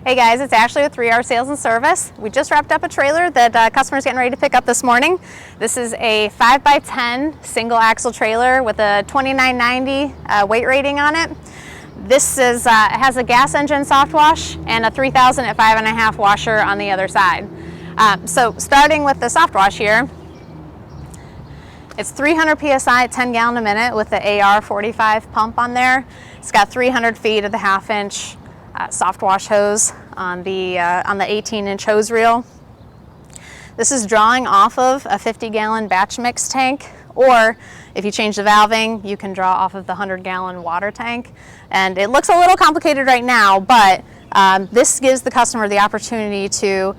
Hey guys, it's Ashley with 3R Sales and Service. We just wrapped up a trailer that customer's getting ready to pick up this morning. This is a 5x10 single axle trailer with a 2990 weight rating on it. This is, it has a gas engine soft wash and a 3000 at 5.5 washer on the other side. So starting with the soft wash here, it's 300 PSI at 10 gallon a minute with the AR45 pump on there. It's got 300 feet of the 1/2 inch soft wash hose on the 18-inch hose reel. This is drawing off of a 50-gallon batch mix tank, or if you change the valving, you can draw off of the 100-gallon water tank. And it looks a little complicated right now, but this gives the customer the opportunity to,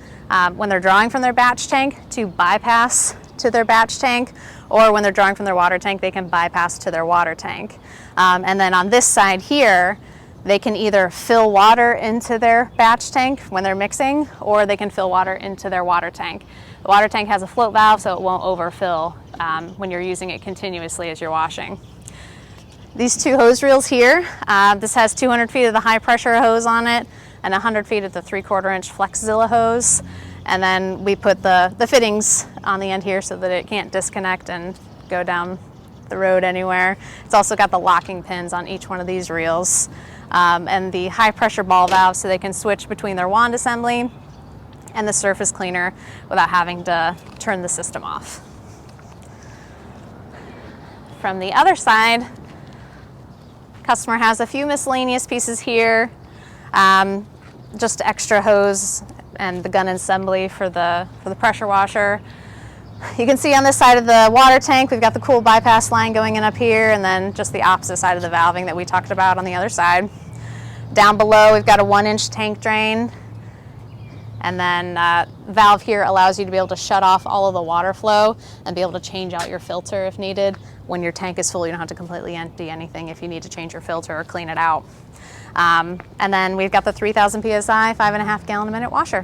when they're drawing from their batch tank, to bypass to their batch tank, or when they're drawing from their water tank, they can bypass to their water tank. And then on this side here, they can either fill water into their batch tank when they're mixing, or they can fill water into their water tank. The water tank has a float valve, so it won't overfill when you're using it continuously as you're washing. These two hose reels here, this has 200 feet of the high pressure hose on it and 100 feet of the 3/4 inch FlexZilla hose. And then we put the fittings on the end here so that it can't disconnect and go down the road anywhere. It's also got the locking pins on each one of these reels. And the high pressure ball valve so they can switch between their wand assembly and the surface cleaner without having to turn the system off. From the other side, customer has a few miscellaneous pieces here, just extra hose and the gun assembly for the pressure washer. You can see on this side of the water tank, we've got the cool bypass line going in up here, and then just the opposite side of the valving that we talked about on the other side. Down below, we've got a 1-inch tank drain, and then valve here allows you to be able to shut off all of the water flow and be able to change out your filter if needed. When your tank is full, you don't have to completely empty anything if you need to change your filter or clean it out. And then we've got the 3000 PSI, 5.5 gallon a minute washer.